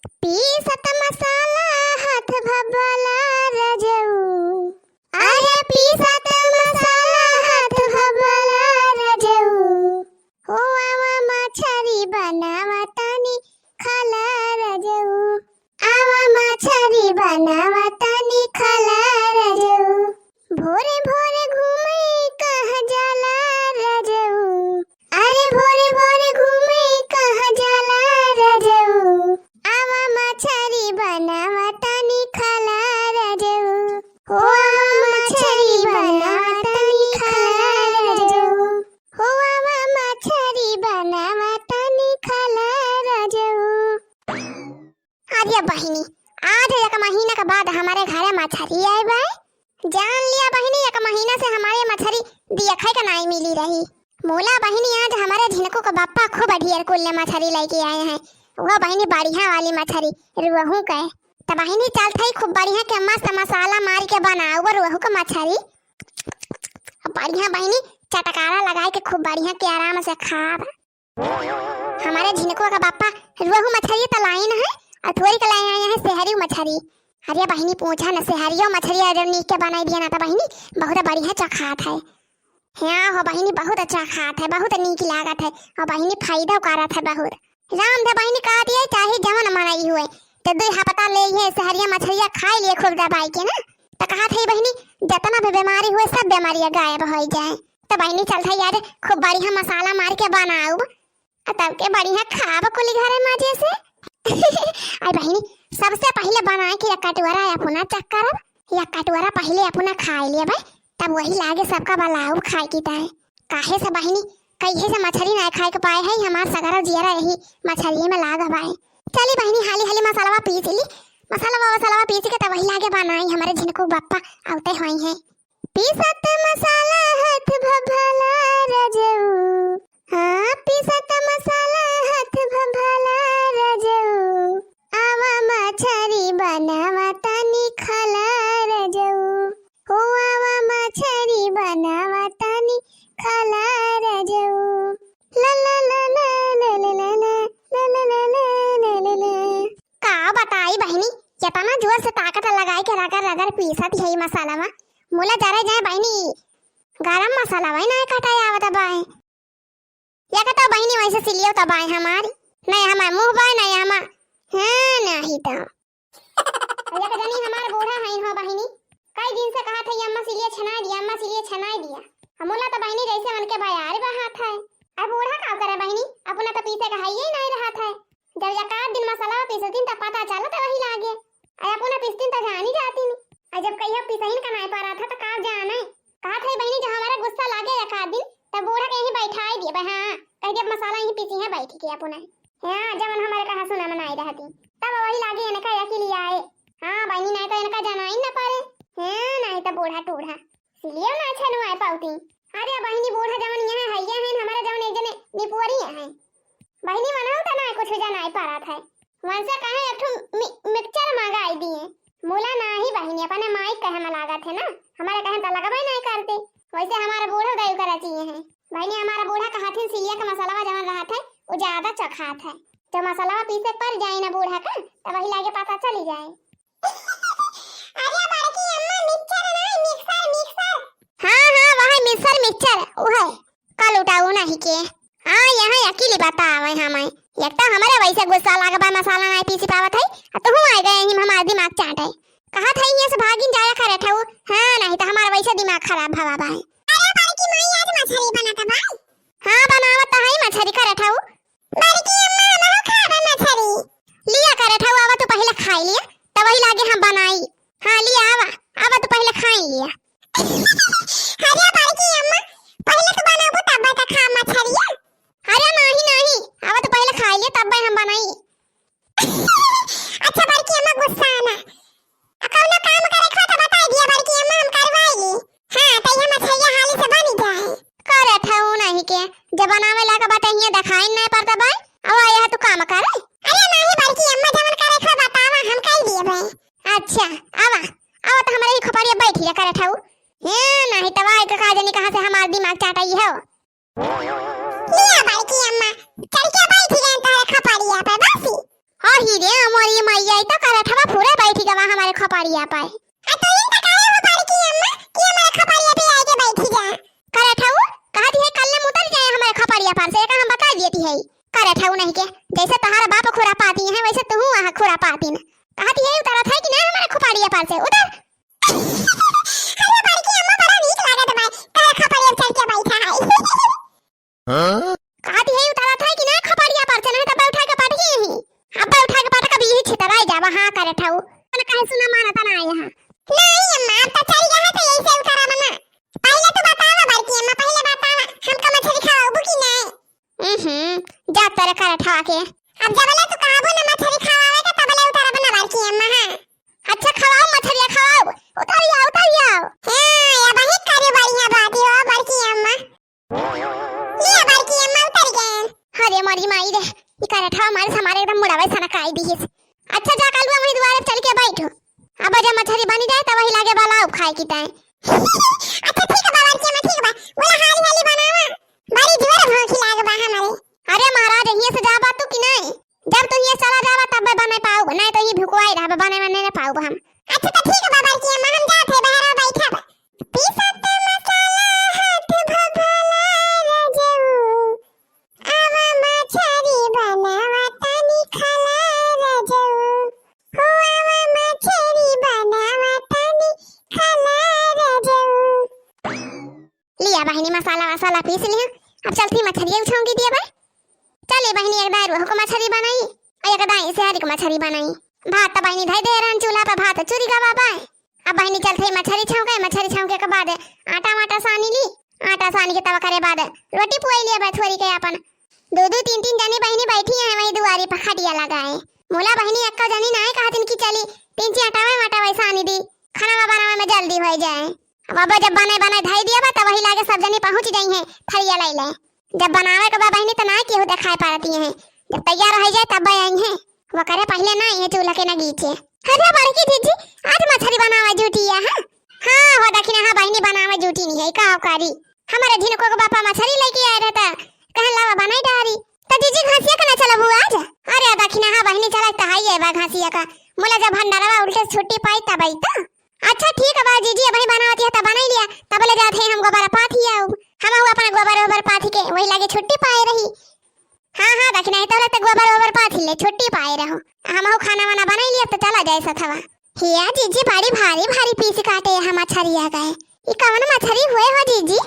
पीसत मसाला हाथ भभला रजऊ। अरे पीसत मसाला हाथ भभला रजऊ। हो आवा मछरी बनावा तनी खाला रजऊ। आवा मछरी बनावा तनी खाला रजऊ। भोरे भोरे घूमे कहाँ जाला रजऊ। अरे भोरे भोरे घूमे कहाँ जाला रजऊ। आवा मछरी बनावा तनी खाला रजऊ। हो आवा मछरी बनावा तनी खाला रजऊ। हो आवा मछरी बनावा तनी खाला रजऊ। अरे बहिनी, आज एक महीना के बाद हमारे घरे मछरी आए बा। जान लिया बहिनी, एक महीना से हमारे मछरी दिखे का नहीं मिली रही। मोला बहिनी आज हमारे झिनको का बापा खूब ढेर कुल्ले मछरी लेके आए हैं। वो बहिनी बढ़िया वाली मछरी रोहू का है। तो बहिनी चल थई खूब बढ़िया के मस्त मसाला मार के बनाओ रोहू का मछरी। बढ़िया बहिनी चटकारा लगा के खूब बढ़िया के आराम से खा। हमारे झिनको का बापा रोहू मछली तो लाई न है और थोड़ी के लाए आए हैं शहरी मछली। अरे बहिनी पूछा न शहरियो मछली अगर नीक के बनाई दिया ना तो बहिनी बहुत बढ़िया चखात है। हाँ हो बहिनी बहुत अच्छा खात है, बहुत नीक लागत है और बहिनी फायदा करत है बहुत। राम दे बहिनी कहा दिए चाहे जवन मनाई हुए तो दो हपता ले ये शहरिया मछलियां खाई लिए खूब दबाई के ना। तो कहा थी बहिनी जितना भी बीमारी हुए सब बीमारियां गायब हो जाए। तो बहिनी चल था यार खूब बढ़िया मसाला मार के बनाऊ तब के बढ़िया खाब कुली घरे मजे से। आई बहिनी सबसे पहले बना के या कटोरा अपना चक करब या कटोरा पहले अपना खाई ले भाई तब वही लागे सबका बलाऊ खाए की ताए। काहे से बहिनी कहीं से मछली नहीं खाए के पाए है हमार सगरा जियरा यही मछली में लाग भाई। चली बहिनी हाली हाली मसाला पीस ली। मसाला पीस के तब वही लागे बनाई हमारे झिनको बापा आते हुए हैं। पीसत मसाला हाथ भभला रजऊ। हाँ पीसत मसाला हाथ भभला रजऊ। आवा मछरी बनावा तनी खाला रजऊ। हो आवा मछरी बनावा तनी खाला रजऊ। ला ला ला ला ला ला ला ला ला ला ला ला ला। का बताई बहिनी इतना जोर से ताकत लगाई के रगड़ रगड़ पीसत है मसाला में मोला जरा जाए बहिनी गरम मसाला भाई ना कटाया आवत बाय या का तो बहिनी वैसे सिलियो तो बाय हमारी नहीं हमार मुंह बाय नहीं हमार हां नहीं तो या का जानी हमार बूढ़ा है हो बहिनी कई दिन से कहा था अम्मा सिलिए छनाई दिया हमोला तो बहिनी जैसे मन के भाई यार बहा था। अब बूढ़ा का करे बहिनी अपना तो पीसे का है ही नहीं रहा था। जब एक आध दिन मसाला पीस दिन तब पता चला तो वही लागे आई अपना पीस दिन तो जान ही जाती नहीं। और जब कहिया पिसहीन का नहीं पा रहा था तो का जाना है कहा था बहिनी जब हमारा गुस्सा लागे एक आध दिन तब बूढ़ा के यहीं बैठाई दिए भाई। हां कह जब मसाला यहीं पीसी है बैठ के अपना हां जब हमारे कहा सुना में नहीं रहती तब वही लागे इनका अकेले आए। हां बहिनी नहीं तो इनका जाना ही ना पारे। हां नहीं तो बूढ़ा टूढ़ा सिलियो ना अच्छा नु आए पाउती। अरे बहिनी बूढ़ा जवन यहां है ये है हमारा जवन एक जने निपुरी है बहिनी मनाओ तो ना कुछ जाना आई पारा था वन से कहे एक मिक्सचर मंगाई दिए मोला नहीं बहिनी अपने माइक कहे में लागत है ना हमारे कहे तो लगबे नहीं करते वैसे हमारा बूढ़ा दयु करा चाहिए है बहिनी। हमारा बूढ़ा कहथिन सिलिया का मसाला जवन रहा था वो ज्यादा चखात है जो मसाला पीसे पर जाए ना बूढ़ा का तो वही लागे पता चली जाए। अरे बड़की अम्मा मिक्सचर नहीं मिक्सर हां वही मिक्सर वो है कल उठाओ नहीं के। हां यहां अकेले बतावे हमें एक तो हमारे वैसे गुस्सा लागबा मसाला नहीं पीसी पावत है तो हूं आ गए हम हमारा दिमाग चाटे कहा था ये से भागिन जाया करे था। हां नहीं तो हमारा वैसे दिमाग खराब भवा भाई। अरे बड़की माई आज मछली बनाता भाई। हां बनावत है मछली करे था बड़की अम्मा ना खावे मछली लिया करे था आवा तो पहले खाई लिया तब वही लागे हम बनाई। हां लिया आवा तो पहले खाई लिया। अरे बड़की अम्मा पहले तो बनाबो तब तो खा मछली। अरे नहीं आवा तो पहले खाई लिया तब हम बनाई। अच्छा बड़की अम्मा गुस्सा आना कौनो काम करे खो तो बता दिया बड़की अम्मा हम करवाएगी। हां तो ये मछली हाली से बन जाए करे था नहीं के जब बनावे लगा बताइए दिखाई नहीं पड़ता भाई अब यह तो काम करे। अरे नहीं बड़की अम्मा जवन करे खो बतावा हम कर दिए भाई। अच्छा आवा तो हमारे खपड़िया बैठ जा करे था नहीं तो वाई का जाने कहां से हमारा दिमाग चाटाई है। लिया बड़की अम्मा चल के बैठ गए तारे खपड़िया पे बसी हाँ ही रे हमारी मैया तो कराठवा पूरा बैठी गवा हमारे खपाड़िया पाए। आ तो इन काहे हो बाड़की अम्मा कि हमारे खपाड़िया पे आके बैठी जा। कराठवा कहती है कल ने उतर जाए हमारे खपाड़िया पर से का हम बता देती है। कराठवा नहीं के जैसे तुम्हारा बाप खुरा पाती है वैसे तू वहां खुरा पाती न। कहती है उतरा था कि ना हमारे खपाड़िया पर से उतर। अरे बाड़की अम्मा बड़ा नीक लागत बा का खपाड़िया चढ़ के बैठा है। हां कहती है उतरा था कि ना खपाड़िया पर से नहीं तब उठा के पाट गई ही। अब उठा के पाट कभी ही छितराई जा वहां कराठवा मैंने कहे सुना मानता ना यहां नहीं अम्मा तो चल गया तो यही से उतारा बना। पहले तो बतावा बाड़की अम्मा पहले बतावा हमको मछली खाओ कि नहीं। जा तेरे कराठवा के अब जब बोले तो कहाबो ना मछली खावावे का तब बोले उतारा बना बाड़की अम्मा। हां अच्छा खवाओ मछली खाओ उतारिया उतारिया। हां या बही करे बढ़िया बात है बाड़की अम्मा। ले बाड़की अम्मा उतर गए। अरे मरी माई रे ये कराठवा हमारे एकदम मुड़ावे सना काई दी है। अच्छा जा काल वही द्वार चल के बैठो अब जब मछली बनी जाए तब वही लागे बालाओ खाए की ताए। अच्छा ठीक है बाबा जी मैं ठीक बा बोला हाली हाली बनावा बड़ी जोर भूख लागे बा हमारे। अरे महाराज यहीं से जा बात तू कि नहीं जब तू ये चला जावा तब बने पाओ नहीं तो ये भुकवाई रहा बने नहीं पाओ हम। अच्छा तो ठीक है बाबा जी अम्मा हम जाते बहरा बैठा बा पीसत मसाला हाथ भभला रजऊ आवा मछली बनावा तनी खला रजऊ हो आवा मछली बनावा तनी खला रजऊ। लिया बहनी मसाला वसाला पीस लिया अब चलती मछली उछाऊंगी दिया बा। चले बहनी एक दारू को मछली बनाई और एक दाई से हरी को मछली बनाई। भात तो बहनी धई दे रन चूल्हा पे भात चूरी का बाबा अब बहनी चलते मछली छौके के बाद आटा वाटा सानी ली आटा सानी के तवा करे बाद रोटी पुआई लिया बा थोड़ी के अपन दो दो तीन तीन जनी बहनी बैठी है वही दुआरी पर खटिया लगाए। मोला बहनी अक्का जनी ना कहतिन की चली तीन ची आटा वही सानी दी खाना बनावे में जल्दी हो जाए। अब जब बने धई दिया बा तब वही लागे सब जनी पहुंच गई है थरिया ले ले। जब बनावे के बा बहनी तो ना केहू दिखाई पाती है जब तैयार हो जाए तब आई है वो करे पहले ना ये चूल्हा के ना गीचे। अरे बड़की जीजी आज मछली बनावा जूटी है। हां हो दखिना हां बहनी बनावा जूटी नहीं है का कारी हमारे झिनको के बापा मछली लेके आए रहता कह लावा बनाई डारी तो जीजी घासिया का ना चला बुआ आज। अरे दखिना हां बहनी चला त हाई है बा घासिया का मोला जब भंडारवा उल्टे छुट्टी पाई तब आई त। अच्छा ठीक है बा जीजी भाई बनावती है तब बनाई लिया तब ले जाते हम गोबर पाथी आओ हम अपन गोबर पाथी के वही लागे छुट्टी पाए रही। हां हां दखिना है तो लगता गोबर पाथी ले छुट्टी पाए रहो हम खाना वाना बनाई लिया तो चला जाए सथवा। हिया जीजी बड़ी भारी भारी पीस काटे हम मछरिया गए ई कौन मछरी हुए हो जीजी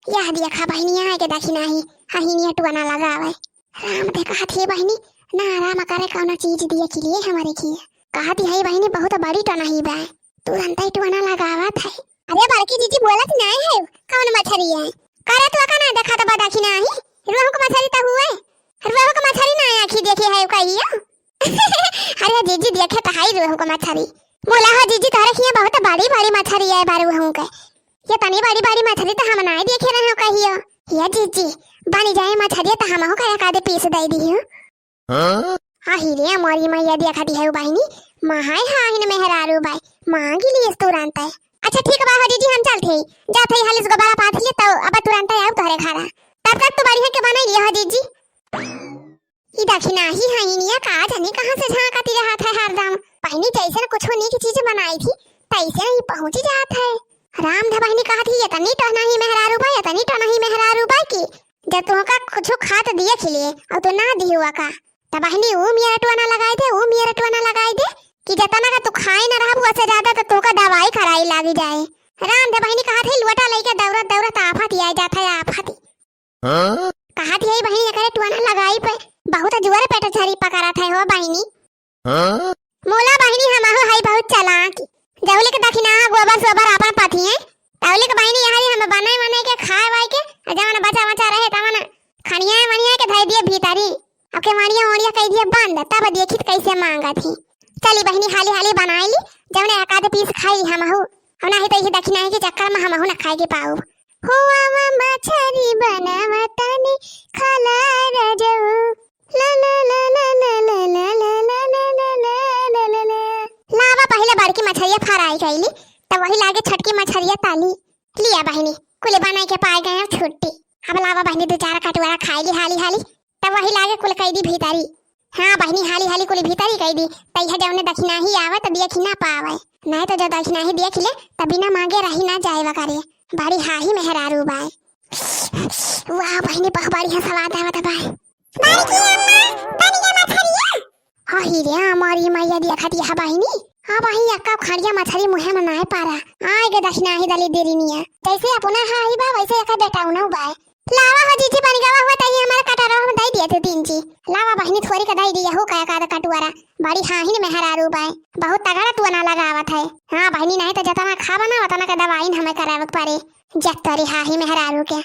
यह दिया खा बहनी है के दखिना ही हहीनी टुना लगावे राम दे कहती बहनी ना आराम करे कौन चीज दिए के लिए हमारे की कहती है बहनी बहुत बड़ी टना ही बा तुरंत ही टुना लगावा था। अरे बड़की जीजी बोलत नहीं है कौन मछरी है करे तो का ना देखा तो दखिना ही रोहू को मछरी तो हुए रोहू को मछरी ना आखी देखे है कहियो। अरे जीजी देखे तो हाई रोहू को मछली बोला हो जीजी तारे की बहुत बड़ी बड़ी मछली है बारू हूं के ये तनी बड़ी बड़ी मछली तो हम ना देखे रहे हो कहियो। ये जीजी बनी जाए मछली तो हम हो का दे पीस दे दी हो। हां ही रे मोरी मैया देखा दी है बहनी महाय हां इन मेहरारू भाई मांगी लिए तुरंत है। अच्छा ठीक है बाबा जीजी हम चलते जाते हाल इस गोबरा पाथ ले तो अब तुरंत आओ तोरे खाना तब तक तो बढ़िया के बनाई लिया हो जीजी। ई दखिना ही हईनिया का जाने कहां से झांकती रहा था हरदम पहनी जैसे न कुछ होने की चीज बनाई थी तैसे ही पहुंच जात है। राम धा बहनी कहा थी ये तनी तो नहीं मेहरारू भाई तनी तो नहीं मेहरारू भाई की जब तुम का कुछ खात दिए खिलिए और तो ना दी हुआ का तब बहनी वो मेरा टोना लगाए थे वो मेरा टोना लगाए दे कि जतना का तू खाए ना रहबू उससे ज्यादा तो तोका दवाई खराई लागी जाए। राम धा बहनी कहा थी लोटा लेके दौड़त आफत ही आ जाता है आफत। हां कहा थी बहनी करे टोना लगाई पे बहुत जोर पेट झरी पकड़ा था हो बहनी। हां मोला बहनी हम हो हाई बहुत चालाक जौले के दखिना गोबर सोबर अपन पाथी है तौले के बहनी यहां हम बनाए के खाए वाई के जवन बचा बचा रहे तवन खनिया मनिया के धई दिए भीतरी अब के मानिया ओनिया कह दिए बंद तब देखित कैसे मांगा थी। चली बहनी हाली हाली बनाई ली जवने एकाद पीस खाई हम हो ना ही तो ही दखिना के चक्कर में हम हो ना खाए के पाऊ हुआ मछरी बनावतनी खला रजऊ ला ला ला ला ला ला ला ला ला ला ला ला लावा पहले बड़की मछरिया फ्राई कैली तब वही लागे छटकी मछरिया ताली लिया बहनी कुल बनाई के पाए गए छुट्टी अब लावा बहनी दो चार कटोरा खाई ली हाली हाली तब वही लागे कुल कैदी भीतरी हाँ बहनी हाली हाली कुली भीतर ही कही दी तैया जवने दक्षिणा ही आवे तो दिया खिना पावे नहीं तो जो दक्षिणा ही दिया खिले तभी ना मांगे रही ना जाए वकारे बड़ी हाही मेहरारू बाय वाह बहनी बहुत बड़ी सवाद आवत बाय बारी की अम्मा तनिया मछरिया हां ही रे हमारी मैया दिया खाती है बहनी हां बहनी अक्का खड़िया मछरी मुहे में नाय पारा आए के दक्षिणा ही दली देरी निया जैसे अपना हाही बा वैसे का बेटा उना बाय लावा हो जीजी बन गवा हुआ तई हमारा कटोरा में दई दिए थे 3 जी लावा बहनी थोड़ी का दई दिया हो का कटुआरा बड़ी हाही मेहरारू बाय बहुत तगड़ा तू ना लगावत है हां बहनी नहीं तो जतना खावा ना उतना का दवाई हमें करावत पारे जत्तरी हाही मेहरारू के